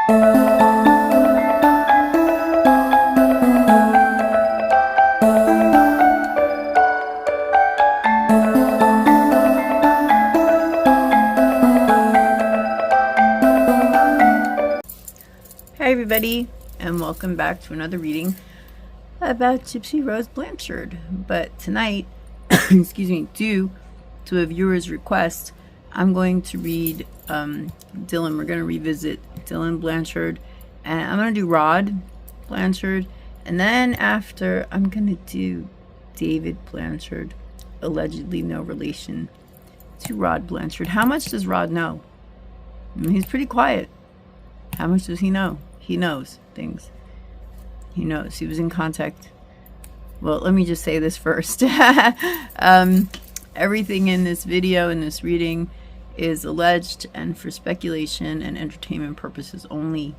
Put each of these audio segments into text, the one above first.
Hi everybody, and welcome back to another reading about Gypsy Rose Blanchard. But tonight, excuse me, due to a viewer's request, I'm going to read Dylan. We're going to revisit Dylan Blanchard, and I'm going to do Rod Blanchard, and then after I'm going to do David Blanchard, allegedly no relation to Rod Blanchard. How much does Rod know? I mean, he's pretty quiet. How much does he know? He knows things. He knows. He was in contact. Well, let me just say this first. Everything in this video, in this reading, is alleged and for speculation and entertainment purposes only.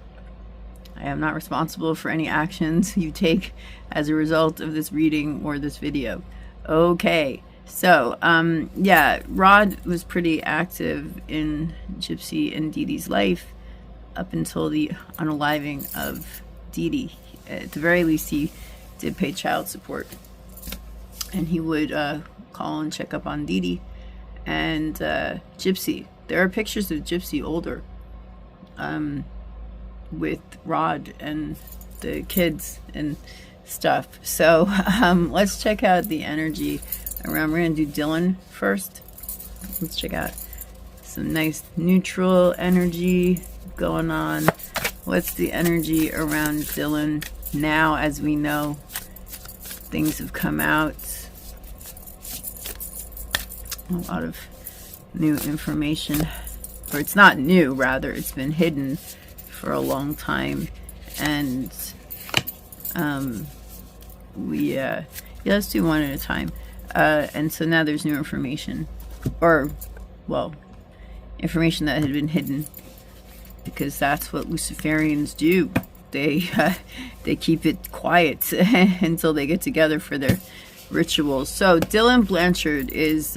I am not responsible for any actions you take as a result of this reading or this video. Okay. So, yeah, Rod was pretty active in Gypsy and DeeDee's life up until the unaliving of DeeDee. At the very least, he did pay child support, and he would call and check up on DeeDee and Gypsy. There are pictures of Gypsy older, with Rod and the kids and stuff. So let's check out the energy around. We're gonna do Dylan first. Let's check out some nice neutral energy going on. What's the energy around Dylan now? As we know, things have come out, a lot of new information, or it's not new, rather it's been hidden for a long time. And yeah, let's do one at a time. And so now there's new information, or well, information that had been hidden, because that's what Luciferians do. They keep it quiet until they get together for their rituals. So Dylan Blanchard is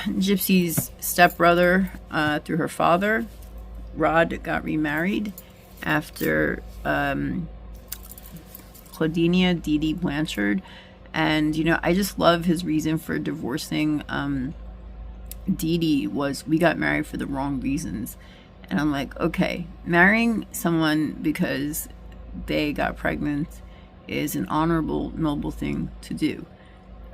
Gypsy's stepbrother through her father. Rod got remarried after Claudinia DeeDee Blanchard, and you know, I just love his reason for divorcing DeeDee was, we got married for the wrong reasons. And I'm like, okay, marrying someone because they got pregnant is an honorable, noble thing to do.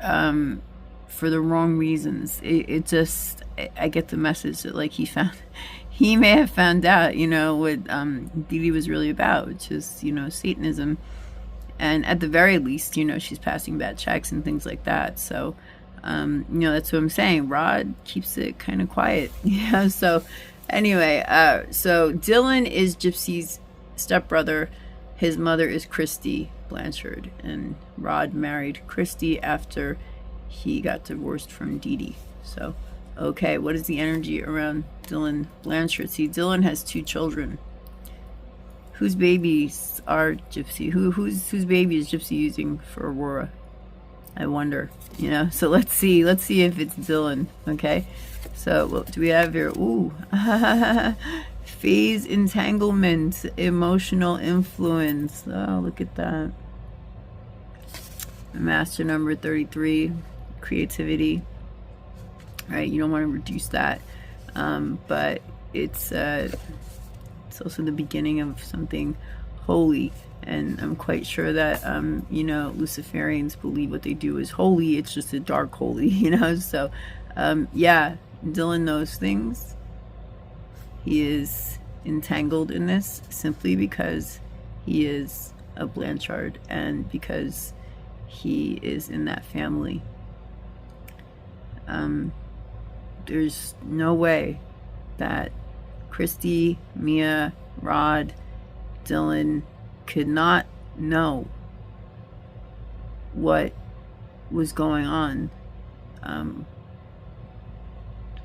For the wrong reasons, it just, I get the message that like he may have found out, you know, what DeeDee was really about, which is, you know, Satanism. And at the very least, you know, she's passing bad checks and things like that. So you know, that's what I'm saying. Rod keeps it kind of quiet. Yeah. So anyway, so Dylan is Gypsy's stepbrother. His mother is Christy Blanchard, and Rod married Christy after he got divorced from DeeDee. So, okay, what is the energy around Dylan Blanchard? See, Dylan has 2 children. Whose babies are Gypsy? Whose baby is Gypsy using for Aurora? I wonder, you know. So let's see if it's Dylan. Okay, so what do we have here? Ooh, phase entanglement, emotional influence. Oh, look at that. Master number 33, creativity. All right, you don't want to reduce that, but it's also the beginning of something holy. And I'm quite sure that, you know, Luciferians believe what they do is holy. It's just a dark holy, you know. So, yeah, Dylan knows things. He is entangled in this simply because he is a Blanchard and because he is in that family. There's no way that Christy, Mia, Rod, Dylan could not know what was going on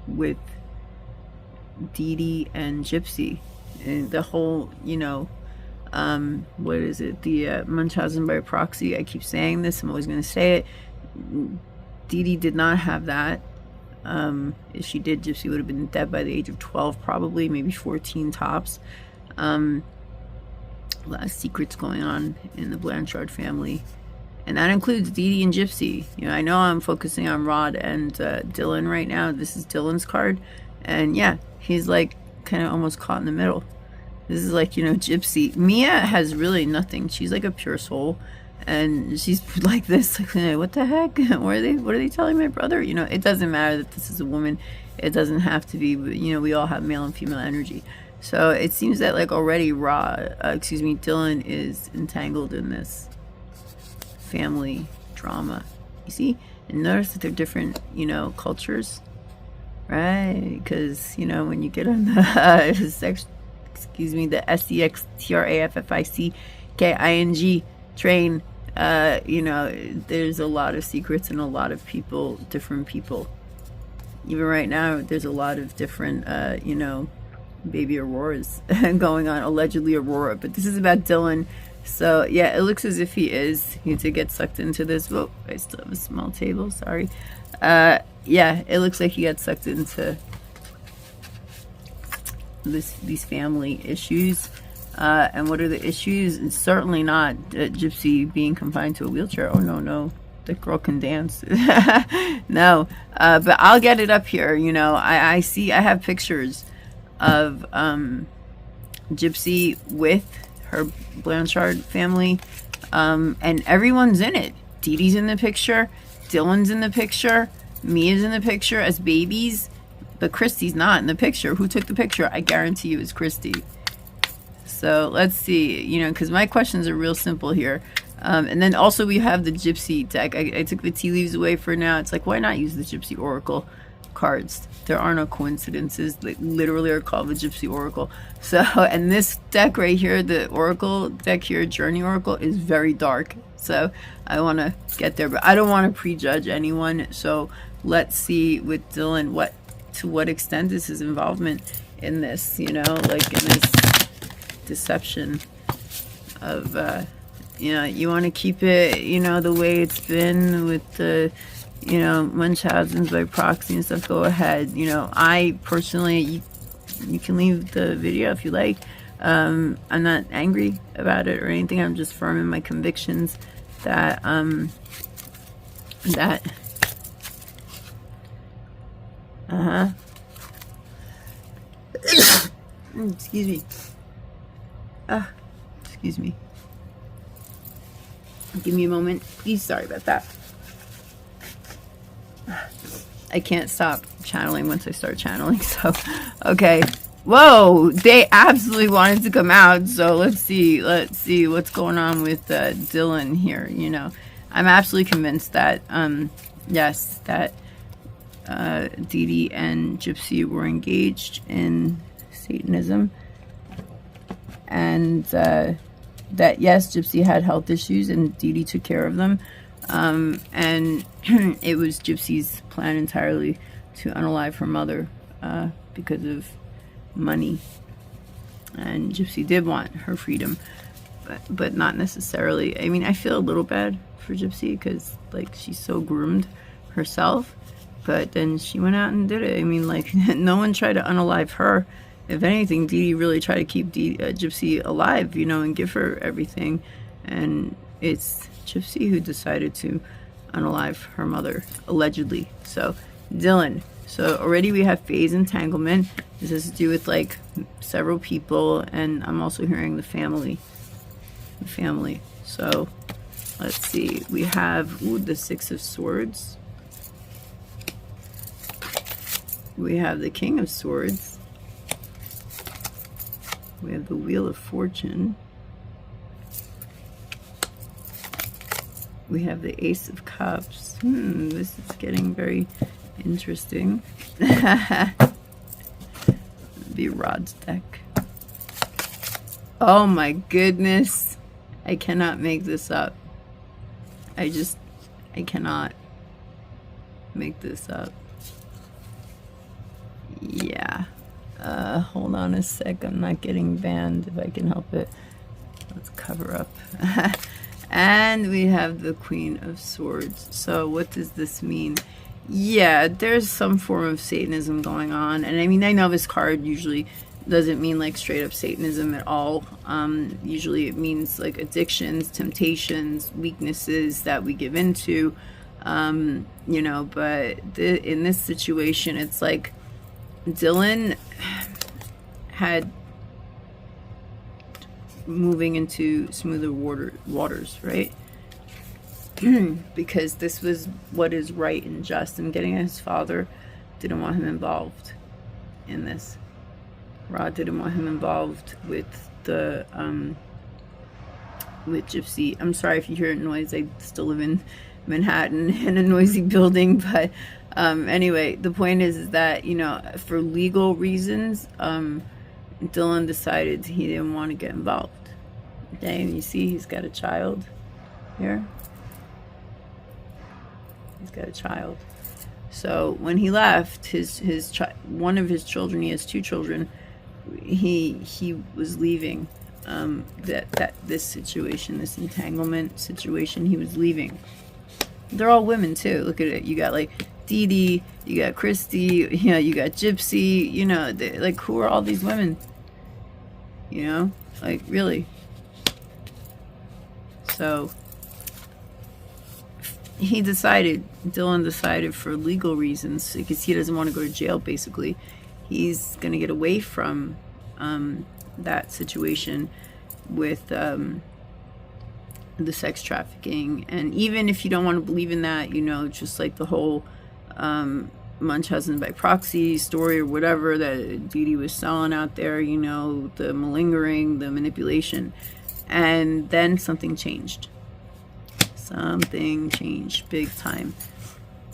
with DeeDee and Gypsy, and the whole, you know, what is it, the Munchausen by proxy. I keep saying this, I'm always going to say it. DeeDee did not have that. If she did, Gypsy would have been dead by the age of 12, probably, maybe 14 tops. A lot of secrets going on in the Blanchard family. And that includes DeeDee and Gypsy. You know, I know I'm focusing on Rod and Dylan right now. This is Dylan's card. And yeah, he's like kind of almost caught in the middle. This is like, you know, Gypsy. Mia has really nothing. She's like a pure soul. And she's like this, like, what the heck? What are they telling my brother? You know, it doesn't matter that this is a woman. It doesn't have to be, you know, we all have male and female energy. So it seems that like already Dylan is entangled in this family drama. You see? And notice that they're different, you know, cultures. Right? Because, you know, when you get on the the SEXTRAFFICKING train, you know, there's a lot of secrets and a lot of people, different people. Even right now, there's a lot of different, you know, baby Auroras going on, allegedly Aurora. But this is about Dylan. So, yeah, it looks as if he did get sucked into this. Whoa, I still have a small table, sorry. Yeah, it looks like he got sucked into these family issues. And what are the issues? It's certainly not Gypsy being confined to a wheelchair. Oh, no. The girl can dance. No. But I'll get it up here. You know, I have pictures of Gypsy with her Blanchard family. And everyone's in it. DeeDee's in the picture. Dylan's in the picture. Mia's in the picture as babies. But Christy's not in the picture. Who took the picture? I guarantee you it's Christy. So let's see, you know, because my questions are real simple here. And then also we have the Gypsy deck. I took the tea leaves away for now. It's like, why not use the Gypsy Oracle cards? There are no coincidences. They literally are called the Gypsy Oracle. So, and this deck right here, the Oracle deck here, Journey Oracle, is very dark. So I want to get there, but I don't want to prejudge anyone. So let's see with Dylan, to what extent is his involvement in this, you know, like in this deception of, you know, you want to keep it, you know, the way it's been with the, you know, Munchausen's by proxy and stuff. Go ahead. You know, I personally, you can leave the video if you like. I'm not angry about it or anything. I'm just firm in my convictions that, excuse me. Excuse me. Give me a moment, please. Sorry about that. I can't stop channeling once I start channeling. So, okay. Whoa, they absolutely wanted to come out. So let's see what's going on with Dylan here. You know, I'm absolutely convinced that yes, that DeeDee and Gypsy were engaged in Satanism, and that yes, Gypsy had health issues and DeeDee took care of them, and it was Gypsy's plan entirely to unalive her mother because of money, and Gypsy did want her freedom, but not necessarily. I mean, I feel a little bad for Gypsy because like she's so groomed herself, but then she went out and did it. I mean, like no one tried to unalive her. If anything, DeeDee really tried to keep Gypsy alive, you know, and give her everything. And it's Gypsy who decided to unalive her mother, allegedly. So, Dylan. So, already we have phase entanglement. This has to do with, like, several people. And I'm also hearing the family. So, let's see. We have, the Six of Swords. We have the King of Swords. We have the Wheel of Fortune. We have the Ace of Cups. This is getting very interesting. Be Rod's deck. Oh my goodness. I cannot make this up. I cannot make this up. Yeah. Hold on a sec. I'm not getting banned if I can help it. Let's cover up. And we have the Queen of Swords. So what does this mean? Yeah, there's some form of Satanism going on. And I mean, I know this card usually doesn't mean like straight up Satanism at all. Usually it means like addictions, temptations, weaknesses that we give into. You know, but in this situation, it's like Dylan had moving into smoother waters, right? Because this was what is right and just, and getting at his father didn't want him involved in this. Rod didn't want him involved with the with Gypsy. I'm sorry if you hear noise. I still live in Manhattan in a noisy building, but anyway, the point is that, you know, for legal reasons, Dylan decided he didn't want to get involved. Okay, and you see he's got a child here. He's got a child. So when he left, one of his children, he has two children, he was leaving this situation, this entanglement situation. He was leaving. They're all women too. Look at it. You got like DeeDee, you got Christy, you know, you got Gypsy. You know, like, who are all these women? You know, like, really. So Dylan decided for legal reasons, because he doesn't want to go to jail, basically. He's going to get away from that situation with the sex trafficking. And even if you don't want to believe in that, you know, just like the whole Munchausen by proxy story or whatever that DeeDee was selling out there, you know, the malingering, the manipulation. And then something changed. Something changed big time.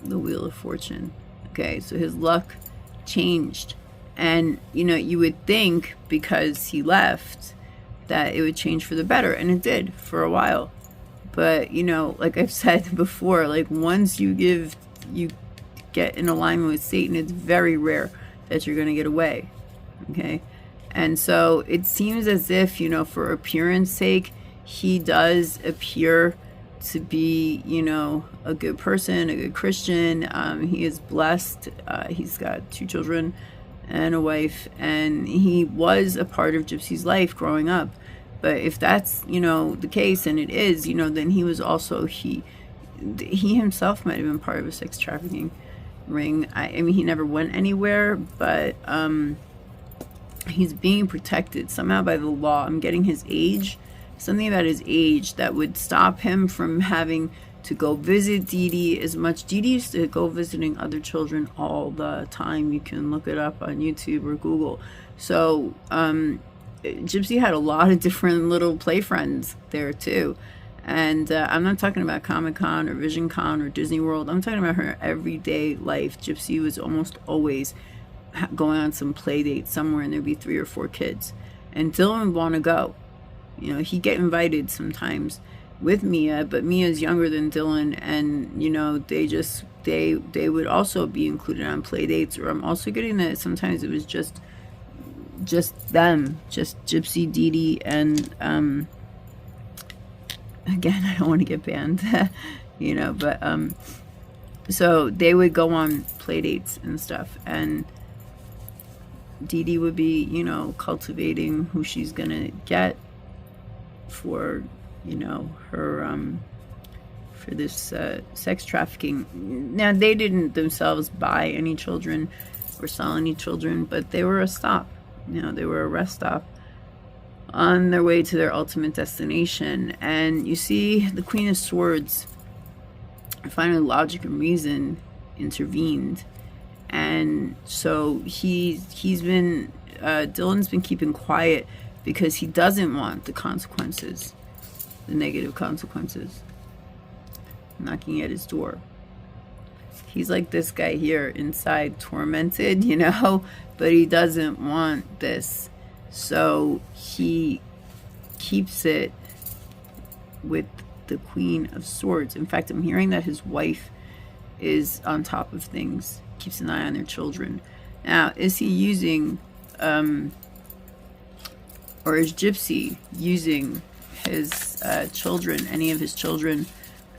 The Wheel of Fortune. Okay, so his luck changed. And, you know, you would think because he left that it would change for the better. And it did for a while. But, you know, like I've said before, like, once you get in alignment with Satan, it's very rare that you're going to get away. Okay? And so it seems as if, you know, for appearance sake, he does appear to be, you know, a good person, a good Christian. He is blessed. He's got two children and a wife, and he was a part of Gypsy's life growing up. But if that's, you know, the case, and it is, you know, then he was also, he himself might have been part of a sex trafficking ring. I mean, he never went anywhere, but he's being protected somehow by the law. I'm getting his age, something about his age that would stop him from having to go visit DeeDee as much. DeeDee used to go visiting other children all the time. You can look it up on YouTube or Google. So Gypsy had a lot of different little play friends there too. And I'm not talking about Comic-Con or Vision Con or Disney World. I'm talking about her everyday life. Gypsy was almost always going on some play date somewhere, and there'd be 3 or 4 kids. And Dylan would want to go. You know, he'd get invited sometimes with Mia, but Mia's younger than Dylan, and, you know, they would also be included on play dates. Or I'm also getting that sometimes it was just them, just Gypsy, DeeDee, and again, I don't want to get banned, you know, but so they would go on play dates and stuff, and DeeDee would be, you know, cultivating who she's gonna get for, you know, her for this sex trafficking. Now, they didn't themselves buy any children or sell any children, but they were a stop. You know, they were a rest stop on their way to their ultimate destination. And you see the Queen of Swords, finally logic and reason intervened. And so Dylan's been keeping quiet because he doesn't want the consequences, the negative consequences, knocking at his door. He's like this guy here inside, tormented, you know, but he doesn't want this. So he keeps it with the Queen of Swords. In fact, I'm hearing that his wife is on top of things, keeps an eye on their children. Now, is he using, or is Gypsy using his children, any of his children?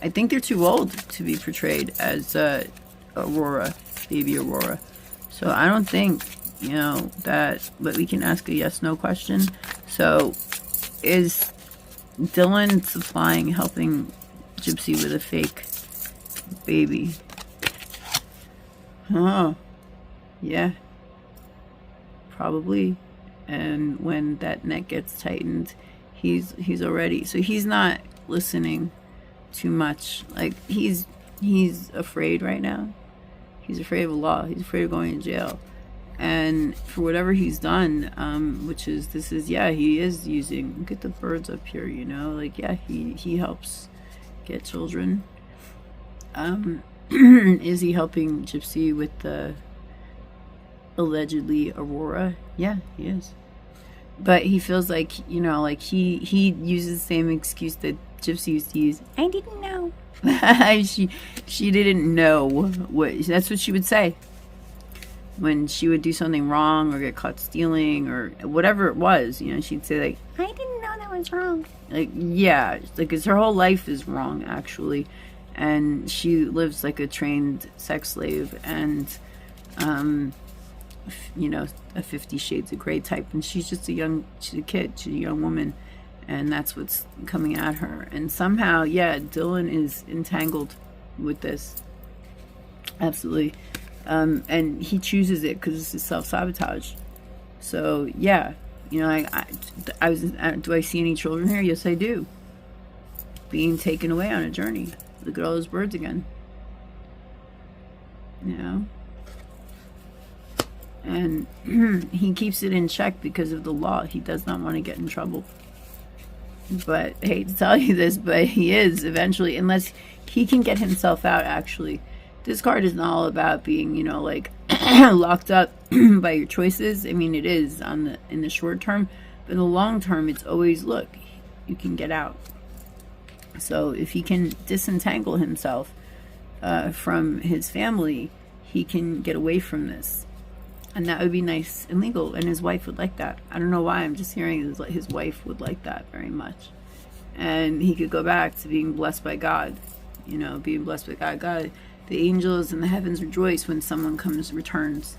I think they're too old to be portrayed as Aurora, baby Aurora. So I don't think, that, but we can ask a yes/no question. So is Dylan supplying, helping Gypsy with a fake baby? Huh. Yeah. Probably. And when that neck gets tightened, he's already, so he's not listening too much. Like he's afraid right now. He's afraid of the law. He's afraid of going to jail. And for whatever he's done, he is using, get the birds up here, he helps get children. Is he helping Gypsy with the allegedly Aurora? Yeah, he is. But he feels like, he uses the same excuse that Gypsy used to use. I didn't know. she didn't know that's what she would say when she would do something wrong or get caught stealing or whatever it was. She'd say like, I didn't know that was wrong. Like, yeah, like, 'cause her whole life is wrong actually, and she lives like a trained sex slave, and a 50 Shades of Grey type, and she's a kid, she's a young woman, and that's what's coming at her. And somehow, Dylan is entangled with this. Absolutely. And he chooses it because this is self-sabotage. So, yeah. Do I see any children here? Yes, I do. Being taken away on a journey. Look at all those birds again. And he keeps it in check because of the law. He does not want to get in trouble. But I hate to tell you this, but he is eventually, unless he can get himself out. Actually, this card is not all about being, locked up by your choices. I mean, it is in the short term, but in the long term, it's always, look, you can get out. So if he can disentangle himself from his family, he can get away from this. And that would be nice and legal, and his wife would like that. I don't know why, I'm just hearing his wife would like that very much. And he could go back to being blessed by God, being blessed by God. God, the angels and the heavens rejoice when someone returns,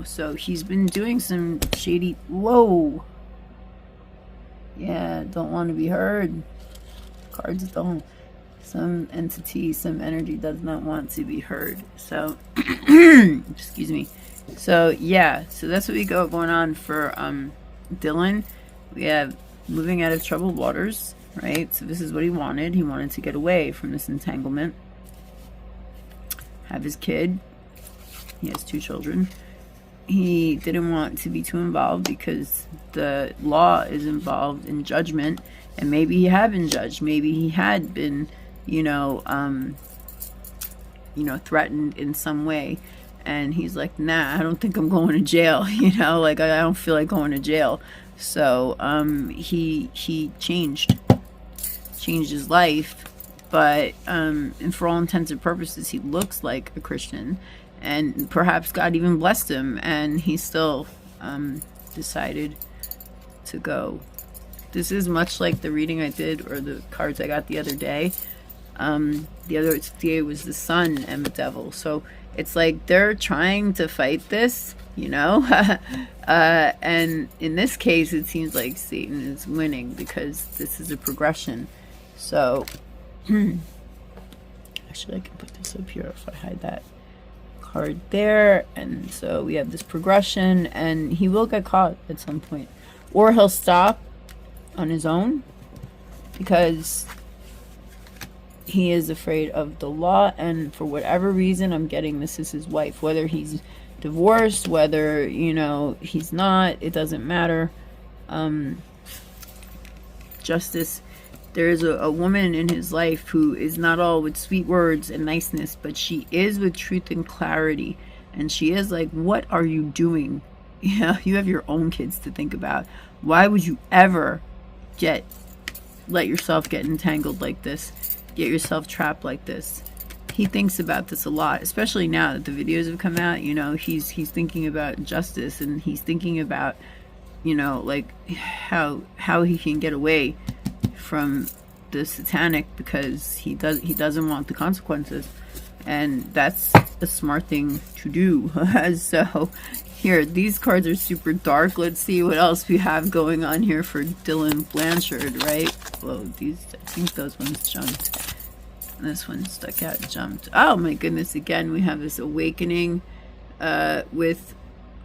So he's been doing some shady, whoa. Yeah, don't want to be heard. Cards don't. Some entity, some energy does not want to be heard. So, excuse me. So so that's what we got going on for Dylan. We have moving out of troubled waters, right? So this is what he wanted. He wanted to get away from this entanglement, have his kid. He has 2 children. He didn't want to be too involved because the law is involved in judgment, and maybe he had been judged. Maybe he had been, threatened in some way. And he's like, nah, I don't think I'm going to jail. I don't feel like going to jail. So he changed his life, but and for all intents and purposes, he looks like a Christian, and perhaps God even blessed him, and he still decided to go. This is much like the reading I did, or the cards I got the other day. The other day was the sun and the devil. So it's like they're trying to fight this, and in this case, it seems like Satan is winning because this is a progression. So, actually, I can put this up here if I hide that card there. And so we have this progression, and he will get caught at some point, or he'll stop on his own because he is afraid of the law, and for whatever reason, I'm getting this is his wife. Whether he's divorced, whether, he's not, it doesn't matter. Justice. There is a woman in his life who is not all with sweet words and niceness, but she is with truth and clarity. And she is like, what are you doing? You have your own kids to think about. Why would you ever let yourself get entangled like this? Get yourself trapped like this? He thinks about this a lot, especially now that the videos have come out. He's thinking about justice, and he's thinking about, like how he can get away from the satanic, because he doesn't want the consequences. and that's a smart thing to do. So here, these cards are super dark. Let's see what else we have going on here for Dylan Blanchard, right? Whoa, these, I think those ones jumped. This one stuck out, jumped. Oh my goodness, again, we have this awakening with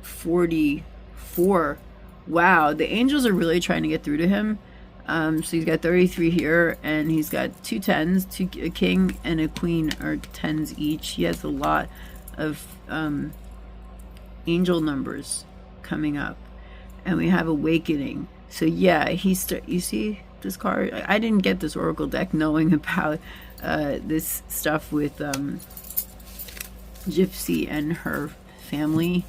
44. Wow, the angels are really trying to get through to him. So he's got 33 here, and he's got 2 10s, a king and a queen are 10s each. He has a lot of angel numbers coming up, and we have awakening. So yeah, you see this card. I didn't get this oracle deck knowing about this stuff with Gypsy and her family,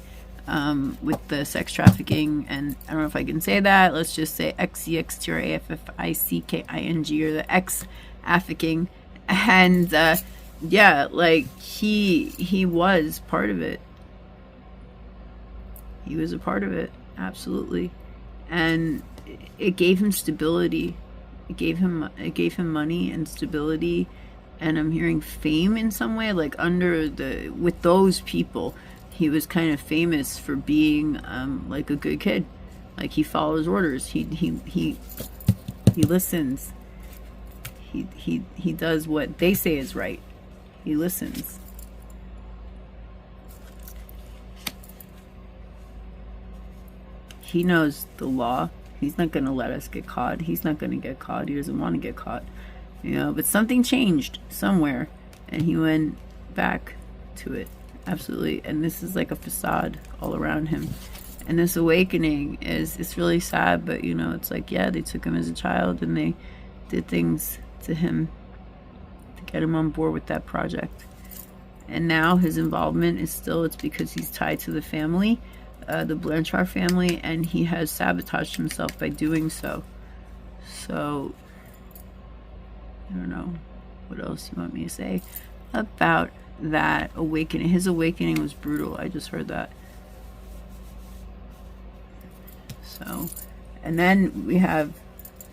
with the sex trafficking, and I don't know if I can say that. Let's just say Ex-Affiking, or the Ex-Affiking, and yeah, like he was part of it. He was a part of it, absolutely, and it gave him stability. It gave him money and stability, and I'm hearing fame in some way, like with those people. He was kind of famous for being like a good kid. Like he follows orders. He listens. He does what they say is right. He listens. He knows the law. He's not going to let us get caught. He's not going to get caught. He doesn't want to get caught. You know, but something changed somewhere, and he went back to it. Absolutely. And this is like a facade all around him. And this awakening it's really sad, but you know, it's like, yeah, they took him as a child and they did things to him to get him on board with that project. And now his involvement is it's because he's tied to the family, the Blanchard family, and he has sabotaged himself by doing so. So I don't know what else you want me to say about that awakening. His awakening was brutal. I just heard that. So, and then we have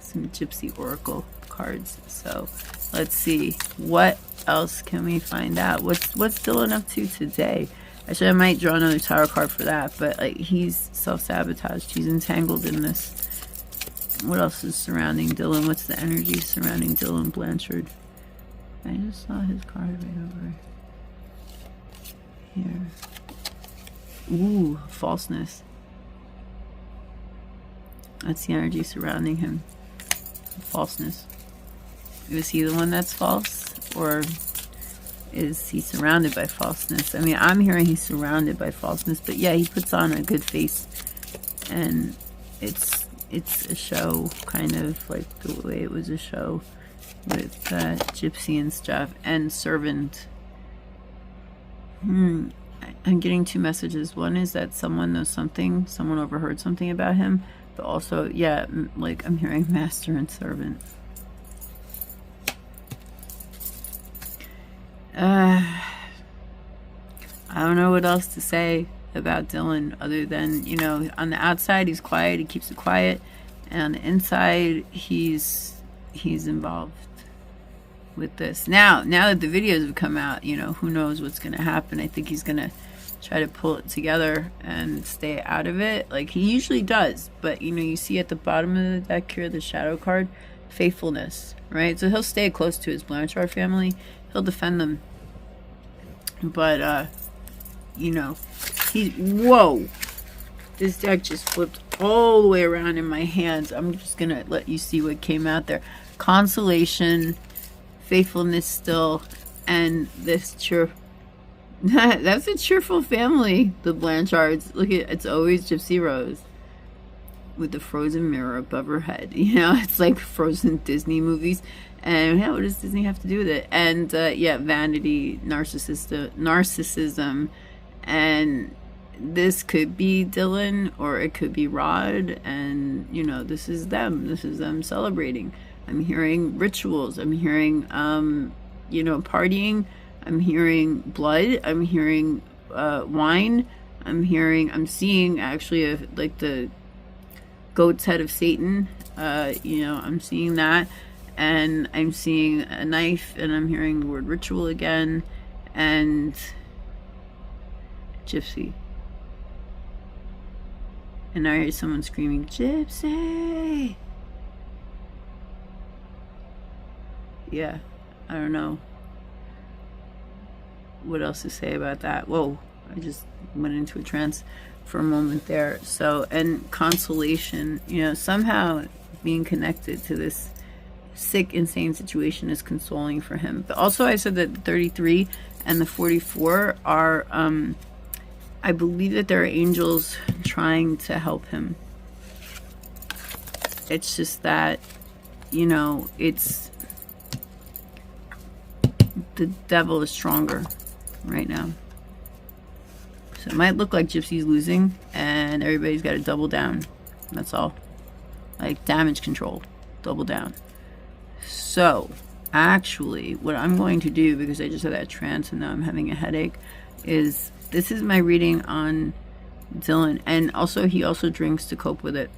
some Gypsy Oracle cards. So let's see, what else can we find out? What's Dylan up to today? Actually, I might draw another tarot card for that, but like, he's self-sabotaged. He's entangled in this. What else is surrounding Dylan? What's the energy surrounding Dylan Blanchard? I just saw his card right over here. Ooh, falseness. That's the energy surrounding him. Falseness. Is he the one that's false? Or is he surrounded by falseness? I mean, I'm hearing he's surrounded by falseness, but yeah, he puts on a good face. And it's a show, kind of like the way it was a show with Gypsy and stuff, and servant. I'm getting 2 messages. One is that someone knows something, someone overheard something about him, but also, yeah, like I'm hearing master and servant. I don't know what else to say about Dylan other than, you know, on the outside he's quiet, he keeps it quiet, and on the inside he's involved with this. Now that the videos have come out, you know, who knows what's going to happen. I think he's going to try to pull it together and stay out of it, like he usually does. But, you know, you see at the bottom of the deck here, the shadow card, faithfulness, right? So he'll stay close to his Blanchard family. He'll defend them. But, you know, whoa! This deck just flipped all the way around in my hands. I'm just going to let you see what came out there. Consolation, faithfulness still, and this that's a cheerful family, the Blanchards. Look at, it's always Gypsy Rose with the frozen mirror above her head. You know, it's like frozen Disney movies. And yeah, what does Disney have to do with it? And yeah, vanity, narcissism, and this could be Dylan or it could be Rod, and you know, this is them celebrating. I'm hearing rituals, I'm hearing you know, partying, I'm hearing blood, I'm hearing wine, I'm seeing actually like the goat's head of Satan, you know, I'm seeing that, and I'm seeing a knife, and I'm hearing the word ritual again, and Gypsy. And I hear someone screaming, Gypsy! Yeah, I don't know what else to say about that. Whoa, I just went into a trance for a moment there. So, and consolation, you know, somehow being connected to this sick, insane situation is consoling for him. But also I said that the 33 and the 44 are, I believe that there are angels trying to help him. It's just that, you know, it's, the devil is stronger right now. So it might look like Gypsy's losing and everybody's got to double down. That's all. Like damage control. Double down. So actually what I'm going to do, because I just had that trance and now I'm having a headache, is this is my reading on Dylan. And also he also drinks to cope with it.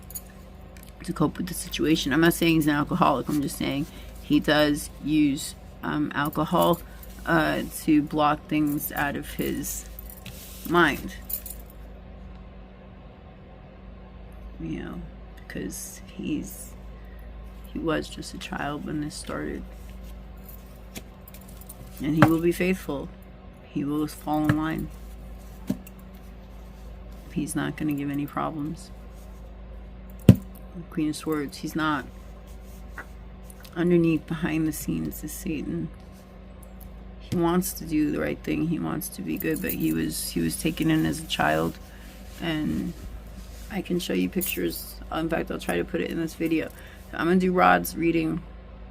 To cope with the situation. I'm not saying he's an alcoholic. I'm just saying he does use alcohol to block things out of his mind, you know, because he was just a child when this started, and he will be faithful. He will fall in line. He's not going to give any problems. Queen of Swords, he's not. Underneath, behind the scenes, is Satan. He wants to do the right thing. He wants to be good, but he was taken in as a child, and I can show you pictures. In fact, I'll try to put it in this video. I'm gonna do Rod's reading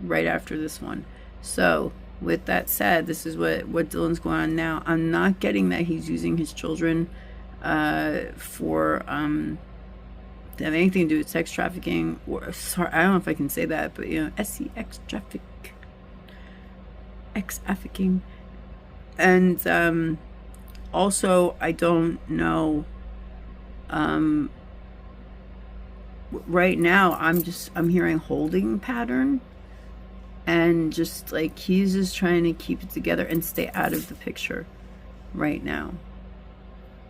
right after this one. So with that said, this is what Dylan's going on now. I'm not getting that he's using his children for to have anything to do with sex trafficking, or sorry, I don't know if I can say that, but you know, SCX traffic. Ex-Affiking. And also I don't know, right now I'm hearing holding pattern, and just like he's just trying to keep it together and stay out of the picture right now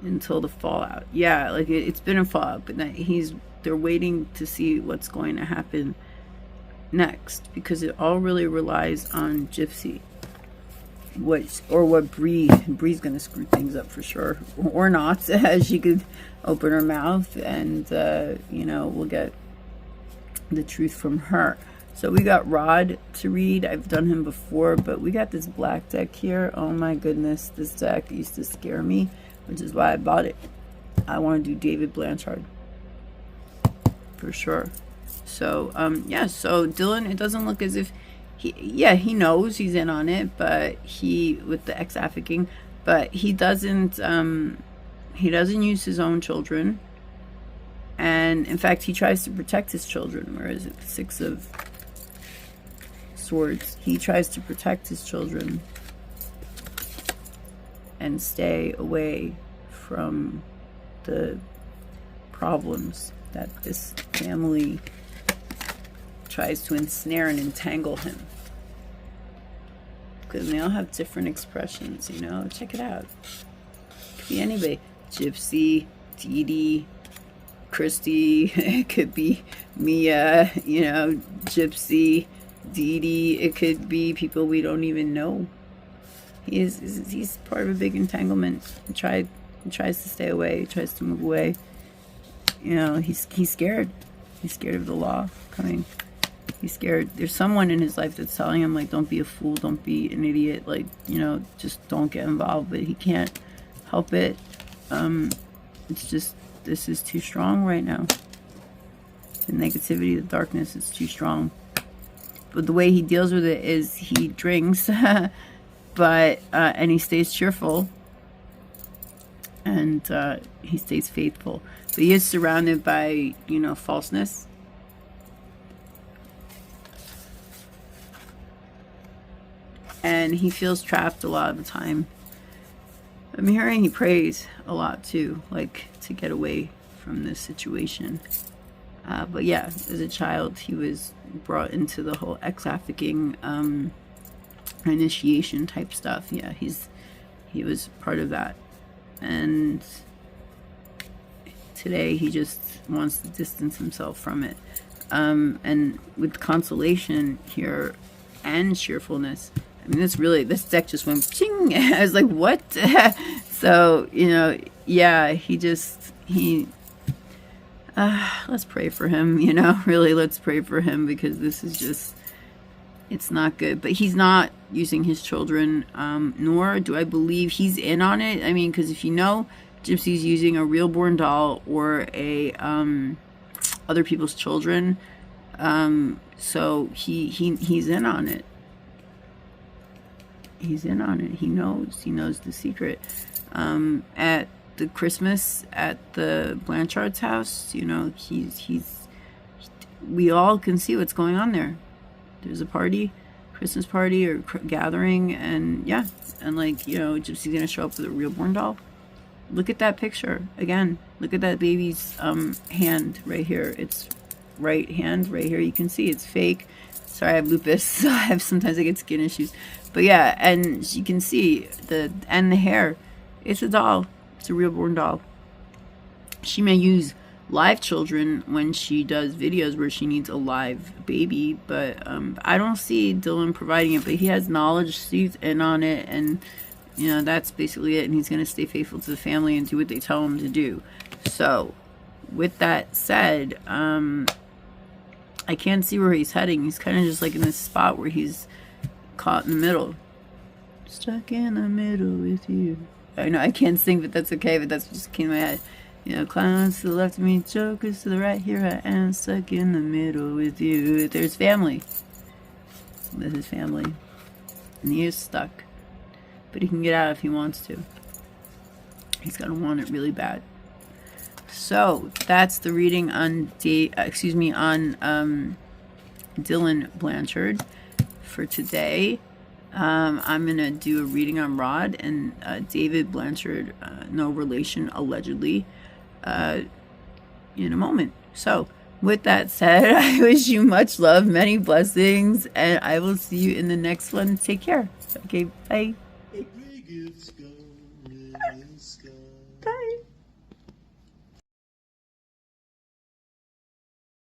until the fallout. Yeah, like it's been a fallout, but they're waiting to see what's going to happen next, because it all really relies on Gypsy. What Bree's gonna screw things up for sure, or not. She could open her mouth and you know, we'll get the truth from her. So we got Rod to read. I've done him before, but we got this black deck here. Oh my goodness, this deck used to scare me, which is why I bought it. I want to do David Blanchard for sure. So yeah, so Dylan, it doesn't look as if he knows he's in on it, but with the Ex-Affiking, but he doesn't use his own children, and in fact he tries to protect his children. Where is it? 6 of Swords. He tries to protect his children and stay away from the problems that this family tries to ensnare and entangle him, because they all have different expressions, you know. Check it out. It could be anybody. Gypsy, DeeDee, Christy. It could be Mia, you know, Gypsy, DeeDee. It could be people we don't even know. He's part of a big entanglement. He tries to stay away. He tries to move away. You know, he's scared. He's scared of the law coming. He's scared. There's someone in his life that's telling him, like, don't be a fool, don't be an idiot, like, you know, just don't get involved. But he can't help it. It's just, this is too strong right now. The negativity, the darkness is too strong. But the way he deals with it is he drinks, but and he stays cheerful, and he stays faithful. But he is surrounded by, you know, falseness. And he feels trapped a lot of the time. I'm hearing he prays a lot too, like to get away from this situation. But yeah, as a child, he was brought into the whole Ex-Affiking initiation type stuff. Yeah, he's he was part of that. And today he just wants to distance himself from it. And with consolation here and cheerfulness, I mean, this deck just went ching. I was like, what? So, you know, yeah, let's pray for him, you know, really, let's pray for him, because this is just, it's not good. But he's not using his children, nor do I believe he's in on it. I mean, because if you know, Gypsy's using a real born doll or a other people's children, so he's in on it. He's in on it. He knows the secret. At the Christmas at the Blanchard's house, you know, we all can see what's going on there. There's a party, Christmas party or gathering, and yeah, and like, you know, Gypsy's gonna show up with a real born doll. Look at that picture again. Look at that baby's hand right here. It's right hand right here. You can see it's fake. Sorry, I have lupus, so sometimes I get skin issues. But yeah, and you can see the hair. It's a doll. It's a real born doll. She may use live children when she does videos where she needs a live baby, but I don't see Dylan providing it. But he has knowledge, he's in on it, and you know, that's basically it. And he's gonna stay faithful to the family and do what they tell him to do. So, with that said, I can't see where he's heading. He's kind of just like in this spot where he's caught in the middle. Stuck in the middle with you. I know I can't sing, but that's okay. But that's what just came to my head. You know, clowns to the left of me, jokers to the right. Here I am, stuck in the middle with you. There's family. This is family. And he is stuck. But he can get out if he wants to. He's gonna want it really bad. So that's the reading on Dylan Blanchard for today. I'm gonna do a reading on Rod and David Blanchard, no relation allegedly, in a moment. So with that said, I wish you much love, many blessings, and I will see you in the next one. Take care. Okay, bye. Bye.